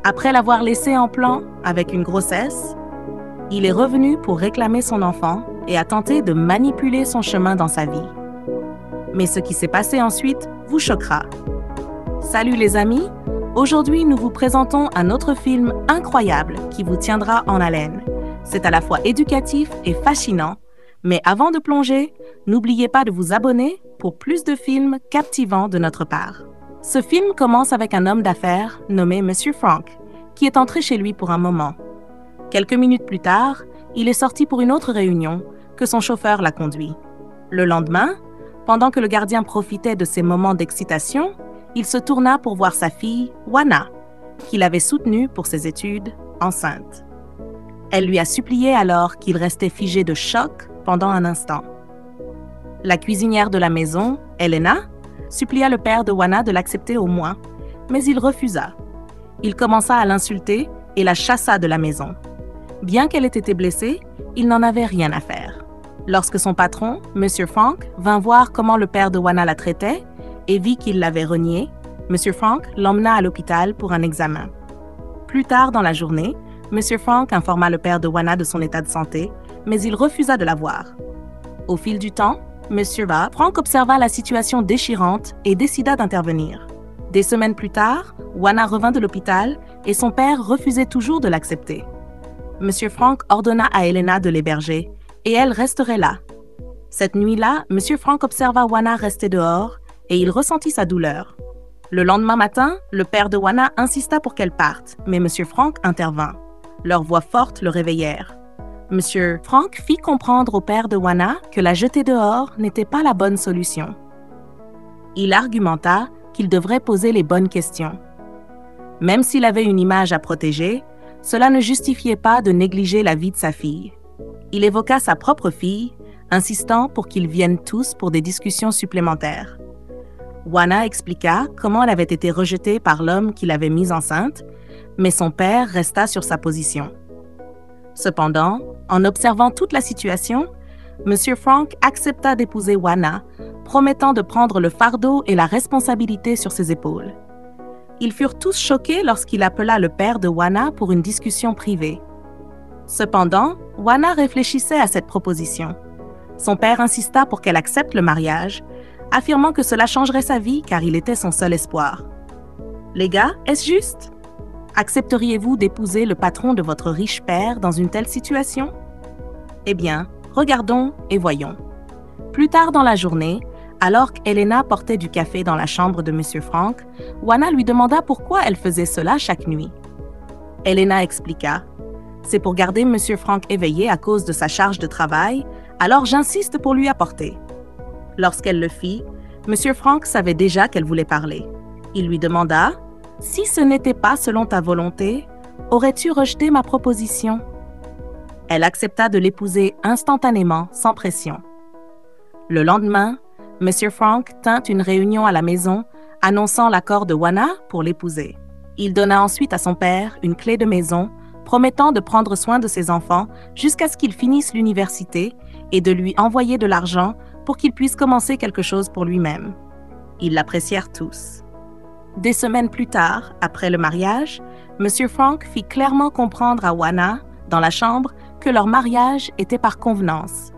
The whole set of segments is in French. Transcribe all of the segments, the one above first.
Après l'avoir laissé en plan avec une grossesse, il est revenu pour réclamer son enfant et a tenté de manipuler son chemin dans sa vie. Mais ce qui s'est passé ensuite vous choquera. Salut les amis, aujourd'hui nous vous présentons un autre film incroyable qui vous tiendra en haleine. C'est à la fois éducatif et fascinant, mais avant de plonger, n'oubliez pas de vous abonner pour plus de films captivants de notre part. Ce film commence avec un homme d'affaires nommé Monsieur Frank, qui est entré chez lui pour un moment. Quelques minutes plus tard, il est sorti pour une autre réunion que son chauffeur l'a conduit. Le lendemain, pendant que le gardien profitait de ces moments d'excitation, il se tourna pour voir sa fille, Wana, qu'il avait soutenue pour ses études, enceinte. Elle lui a supplié alors qu'il restait figé de choc pendant un instant. La cuisinière de la maison, Elena, supplia le père de Wana de l'accepter au moins, mais il refusa. Il commença à l'insulter et la chassa de la maison. Bien qu'elle ait été blessée, il n'en avait rien à faire. Lorsque son patron, Monsieur Frank, vint voir comment le père de Wana la traitait et vit qu'il l'avait renié, Monsieur Frank l'emmena à l'hôpital pour un examen. Plus tard dans la journée, Monsieur Frank informa le père de Wana de son état de santé, mais il refusa de la voir. Au fil du temps, Frank observa la situation déchirante et décida d'intervenir. Des semaines plus tard, Wana revint de l'hôpital et son père refusait toujours de l'accepter. Monsieur Frank ordonna à Elena de l'héberger et elle resterait là. Cette nuit-là, Monsieur Frank observa Wana rester dehors et il ressentit sa douleur. Le lendemain matin, le père de Wana insista pour qu'elle parte, mais Monsieur Frank intervint. Leurs voix fortes le réveillèrent. Monsieur Frank fit comprendre au père de Wana que la jeter dehors n'était pas la bonne solution. Il argumenta qu'il devrait poser les bonnes questions. Même s'il avait une image à protéger, cela ne justifiait pas de négliger la vie de sa fille. Il évoqua sa propre fille, insistant pour qu'ils viennent tous pour des discussions supplémentaires. Wana expliqua comment elle avait été rejetée par l'homme qui l'avait mise enceinte, mais son père resta sur sa position. Cependant, en observant toute la situation, Monsieur Frank accepta d'épouser Wana, promettant de prendre le fardeau et la responsabilité sur ses épaules. Ils furent tous choqués lorsqu'il appela le père de Wana pour une discussion privée. Cependant, Wana réfléchissait à cette proposition. Son père insista pour qu'elle accepte le mariage, affirmant que cela changerait sa vie car il était son seul espoir. « Les gars, est-ce juste? Accepteriez-vous d'épouser le patron de votre riche père dans une telle situation? » Eh bien, regardons et voyons. Plus tard dans la journée, alors qu'Elena portait du café dans la chambre de Monsieur Frank, Wana lui demanda pourquoi elle faisait cela chaque nuit. Elena expliqua. C'est pour garder Monsieur Frank éveillé à cause de sa charge de travail, alors j'insiste pour lui apporter. Lorsqu'elle le fit, Monsieur Frank savait déjà qu'elle voulait parler. Il lui demanda « Si ce n'était pas selon ta volonté, aurais-tu rejeté ma proposition ?» Elle accepta de l'épouser instantanément, sans pression. Le lendemain, Monsieur Frank tint une réunion à la maison, annonçant l'accord de Wana pour l'épouser. Il donna ensuite à son père une clé de maison, promettant de prendre soin de ses enfants jusqu'à ce qu'il finisse l'université et de lui envoyer de l'argent pour qu'il puisse commencer quelque chose pour lui-même. Ils l'apprécièrent tous. Des semaines plus tard, après le mariage, Monsieur Frank fit clairement comprendre à Wana, dans la chambre, que leur mariage était par convenance.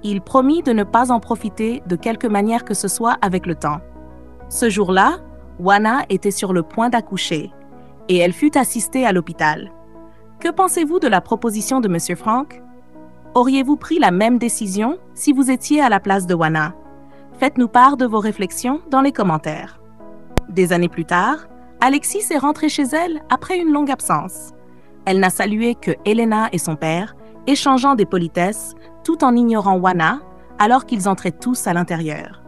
Il promit de ne pas en profiter de quelque manière que ce soit avec le temps. Ce jour-là, Wana était sur le point d'accoucher et elle fut assistée à l'hôpital. Que pensez-vous de la proposition de Monsieur Frank? Auriez-vous pris la même décision si vous étiez à la place de Wana? Faites-nous part de vos réflexions dans les commentaires. Des années plus tard, Alexis est rentrée chez elle après une longue absence. Elle n'a salué que Elena et son père, échangeant des politesses, tout en ignorant Wana, alors qu'ils entraient tous à l'intérieur.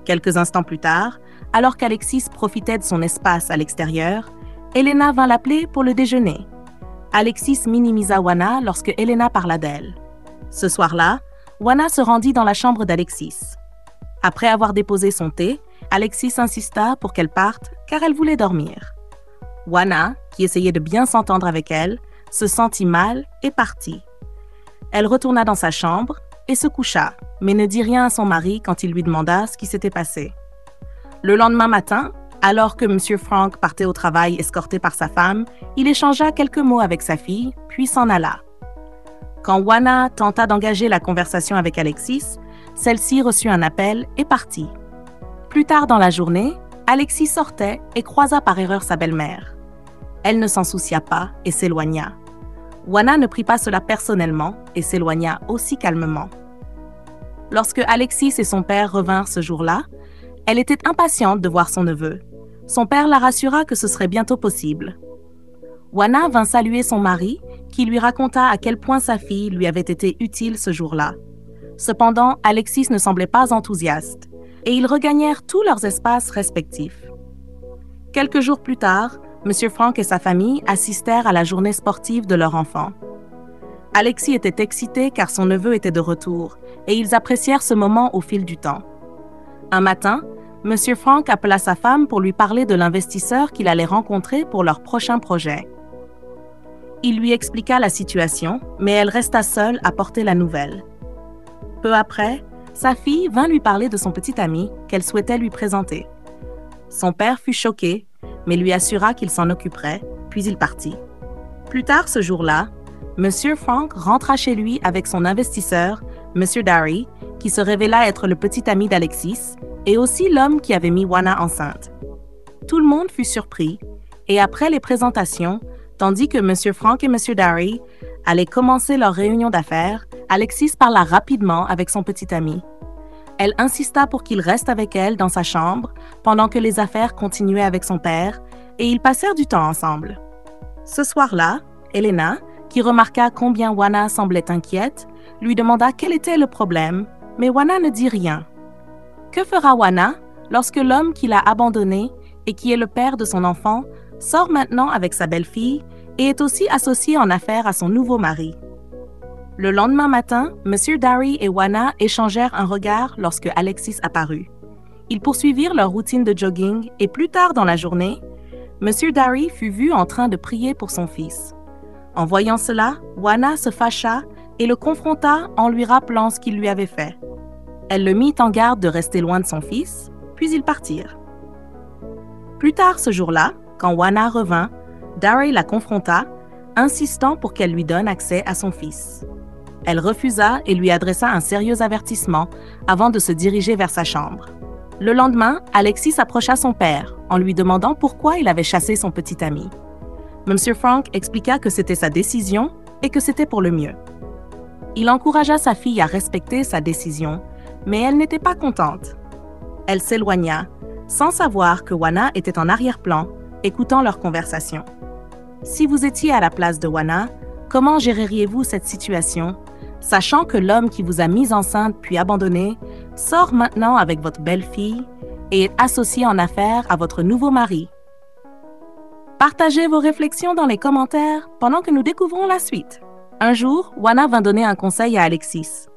Quelques instants plus tard, alors qu'Alexis profitait de son espace à l'extérieur, Elena vint l'appeler pour le déjeuner. Alexis minimisa Wana lorsque Elena parla d'elle. Ce soir-là, Wana se rendit dans la chambre d'Alexis. Après avoir déposé son thé, Alexis insista pour qu'elle parte car elle voulait dormir. Wana, qui essayait de bien s'entendre avec elle, se sentit mal et partit. Elle retourna dans sa chambre et se coucha, mais ne dit rien à son mari quand il lui demanda ce qui s'était passé. Le lendemain matin, Alors que M. Frank partait au travail escorté par sa femme, il échangea quelques mots avec sa fille, puis s'en alla. Quand Juana tenta d'engager la conversation avec Alexis, celle-ci reçut un appel et partit. Plus tard dans la journée, Alexis sortait et croisa par erreur sa belle-mère. Elle ne s'en soucia pas et s'éloigna. Juana ne prit pas cela personnellement et s'éloigna aussi calmement. Lorsque Alexis et son père revinrent ce jour-là, elle était impatiente de voir son neveu. Son père la rassura que ce serait bientôt possible. Juana vint saluer son mari, qui lui raconta à quel point sa fille lui avait été utile ce jour-là. Cependant, Alexis ne semblait pas enthousiaste, et ils regagnèrent tous leurs espaces respectifs. Quelques jours plus tard, M. Frank et sa famille assistèrent à la journée sportive de leur enfant. Alexis était excité car son neveu était de retour, et ils apprécièrent ce moment au fil du temps. Un matin, M. Frank appela sa femme pour lui parler de l'investisseur qu'il allait rencontrer pour leur prochain projet. Il lui expliqua la situation, mais elle resta seule à porter la nouvelle. Peu après, sa fille vint lui parler de son petit ami qu'elle souhaitait lui présenter. Son père fut choqué, mais lui assura qu'il s'en occuperait, puis il partit. Plus tard ce jour-là, M. Frank rentra chez lui avec son investisseur, M. Darry, qui se révéla être le petit ami d'Alexis, et aussi l'homme qui avait mis Juana enceinte. Tout le monde fut surpris, et après les présentations, tandis que M. Frank et M. Darry allaient commencer leur réunion d'affaires, Alexis parla rapidement avec son petit ami. Elle insista pour qu'il reste avec elle dans sa chambre pendant que les affaires continuaient avec son père, et ils passèrent du temps ensemble. Ce soir-là, Elena, qui remarqua combien Juana semblait inquiète, lui demanda quel était le problème, mais Juana ne dit rien. Que fera Juana lorsque l'homme qui l'a abandonnée et qui est le père de son enfant sort maintenant avec sa belle-fille et est aussi associé en affaires à son nouveau mari? Le lendemain matin, M. Darry et Juana échangèrent un regard lorsque Alexis apparut. Ils poursuivirent leur routine de jogging et plus tard dans la journée, M. Darry fut vu en train de prier pour son fils. En voyant cela, Juana se fâcha et le confronta en lui rappelant ce qu'il lui avait fait. Elle le mit en garde de rester loin de son fils, puis ils partirent. Plus tard ce jour-là, quand Juana revint, Darry la confronta, insistant pour qu'elle lui donne accès à son fils. Elle refusa et lui adressa un sérieux avertissement avant de se diriger vers sa chambre. Le lendemain, Alexis approcha son père en lui demandant pourquoi il avait chassé son petit ami. M. Frank expliqua que c'était sa décision et que c'était pour le mieux. Il encouragea sa fille à respecter sa décision, mais elle n'était pas contente. Elle s'éloigna, sans savoir que Juana était en arrière-plan, écoutant leur conversation. Si vous étiez à la place de Juana, comment géreriez-vous cette situation, sachant que l'homme qui vous a mise enceinte puis abandonnée sort maintenant avec votre belle-fille et est associé en affaires à votre nouveau mari? Partagez vos réflexions dans les commentaires pendant que nous découvrons la suite. Un jour, Juana vint donner un conseil à Alexis,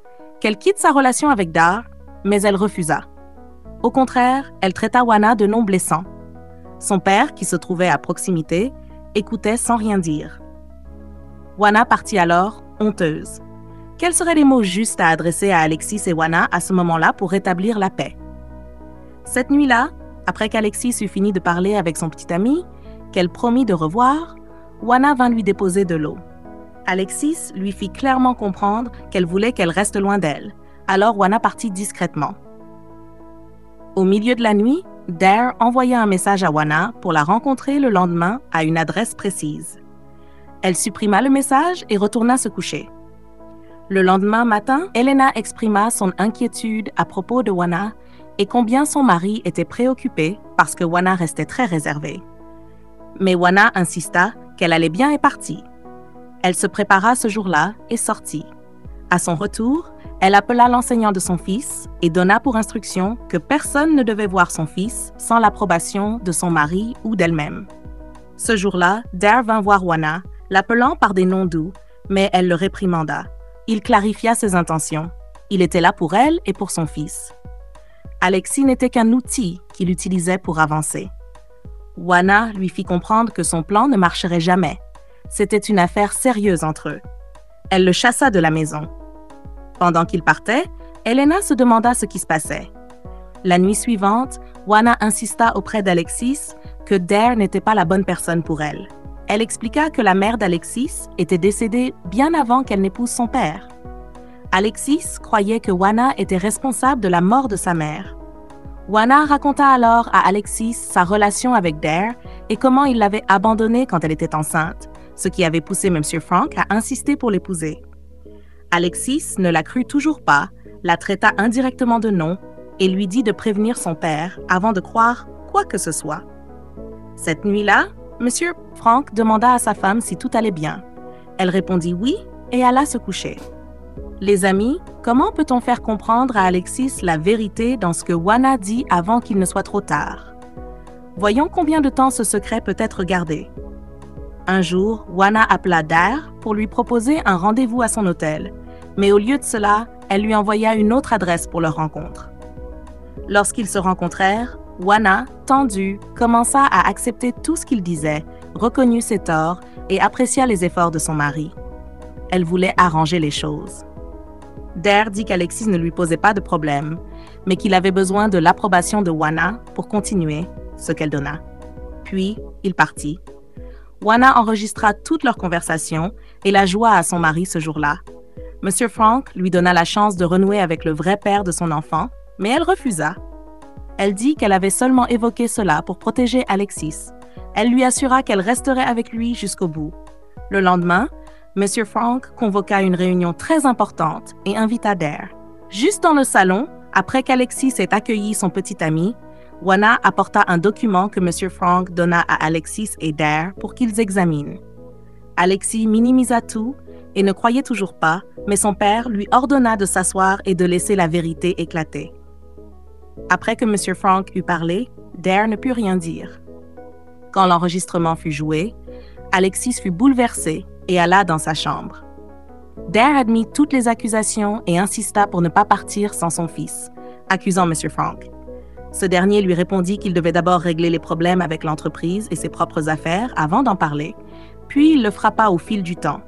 qu'elle quitte sa relation avec Dar, mais elle refusa. Au contraire, elle traita Juana de noms blessants. Son père, qui se trouvait à proximité, écoutait sans rien dire. Juana partit alors, honteuse. Quels seraient les mots justes à adresser à Alexis et Juana à ce moment-là pour rétablir la paix? Cette nuit-là, après qu'Alexis eut fini de parler avec son petit ami, qu'elle promit de revoir, Juana vint lui déposer de l'eau. Alexis lui fit clairement comprendre qu'elle voulait qu'elle reste loin d'elle, alors Juana partit discrètement. Au milieu de la nuit, Dar envoya un message à Juana pour la rencontrer le lendemain à une adresse précise. Elle supprima le message et retourna se coucher. Le lendemain matin, Elena exprima son inquiétude à propos de Juana et combien son mari était préoccupé parce que Juana restait très réservée. Mais Juana insista qu'elle allait bien et partit. Elle se prépara ce jour-là et sortit. À son retour, elle appela l'enseignant de son fils et donna pour instruction que personne ne devait voir son fils sans l'approbation de son mari ou d'elle-même. Ce jour-là, Dar vint voir Juana, l'appelant par des noms doux, mais elle le réprimanda. Il clarifia ses intentions. Il était là pour elle et pour son fils. Alexis n'était qu'un outil qu'il utilisait pour avancer. Juana lui fit comprendre que son plan ne marcherait jamais. C'était une affaire sérieuse entre eux. Elle le chassa de la maison. Pendant qu'il partait, Elena se demanda ce qui se passait. La nuit suivante, Juana insista auprès d'Alexis que Dare n'était pas la bonne personne pour elle. Elle expliqua que la mère d'Alexis était décédée bien avant qu'elle n'épouse son père. Alexis croyait que Juana était responsable de la mort de sa mère. Juana raconta alors à Alexis sa relation avec Dare et comment il l'avait abandonnée quand elle était enceinte, ce qui avait poussé M. Frank à insister pour l'épouser. Alexis ne la crut toujours pas, la traita indirectement de nom et lui dit de prévenir son père avant de croire quoi que ce soit. Cette nuit-là, M. Frank demanda à sa femme si tout allait bien. Elle répondit oui et alla se coucher. Les amis, comment peut-on faire comprendre à Alexis la vérité dans ce que Juana dit avant qu'il ne soit trop tard? Voyons combien de temps ce secret peut être gardé. Un jour, Juana appela Dare pour lui proposer un rendez-vous à son hôtel, mais au lieu de cela, elle lui envoya une autre adresse pour leur rencontre. Lorsqu'ils se rencontrèrent, Juana, tendue, commença à accepter tout ce qu'il disait, reconnut ses torts et apprécia les efforts de son mari. Elle voulait arranger les choses. Dare dit qu'Alexis ne lui posait pas de problème, mais qu'il avait besoin de l'approbation de Juana pour continuer, ce qu'elle donna. Puis, il partit. Juana enregistra toute leur conversation et la joua à son mari ce jour-là. M. Frank lui donna la chance de renouer avec le vrai père de son enfant, mais elle refusa. Elle dit qu'elle avait seulement évoqué cela pour protéger Alexis. Elle lui assura qu'elle resterait avec lui jusqu'au bout. Le lendemain, M. Frank convoqua une réunion très importante et invita Dare. Juste dans le salon, après qu'Alexis ait accueilli son petit ami, Juana apporta un document que M. Frank donna à Alexis et Dare pour qu'ils examinent. Alexis minimisa tout et ne croyait toujours pas, mais son père lui ordonna de s'asseoir et de laisser la vérité éclater. Après que M. Frank eut parlé, Dare ne put rien dire. Quand l'enregistrement fut joué, Alexis fut bouleversé et alla dans sa chambre. Dare admit toutes les accusations et insista pour ne pas partir sans son fils, accusant M. Frank. Ce dernier lui répondit qu'il devait d'abord régler les problèmes avec l'entreprise et ses propres affaires avant d'en parler, puis il le frappa au fil du temps.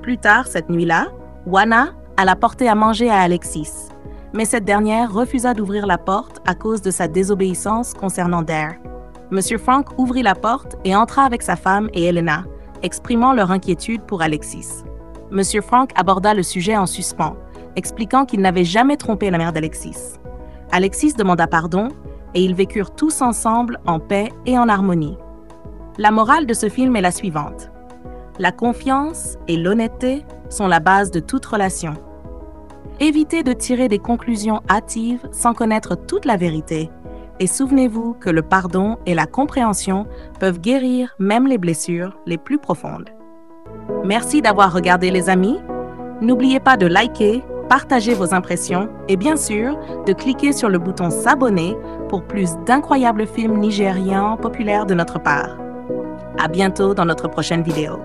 Plus tard, cette nuit-là, Juana alla porter à manger à Alexis, mais cette dernière refusa d'ouvrir la porte à cause de sa désobéissance concernant Dare. M. Frank ouvrit la porte et entra avec sa femme et Elena, exprimant leur inquiétude pour Alexis. M. Frank aborda le sujet en suspens, expliquant qu'il n'avait jamais trompé la mère d'Alexis. Alexis demanda pardon et ils vécurent tous ensemble en paix et en harmonie. La morale de ce film est la suivante. La confiance et l'honnêteté sont la base de toute relation. Évitez de tirer des conclusions hâtives sans connaître toute la vérité. Et souvenez-vous que le pardon et la compréhension peuvent guérir même les blessures les plus profondes. Merci d'avoir regardé les amis. N'oubliez pas de liker, partager vos impressions et bien sûr de cliquer sur le bouton s'abonner pour plus d'incroyables films nigérians populaires de notre part. À bientôt dans notre prochaine vidéo.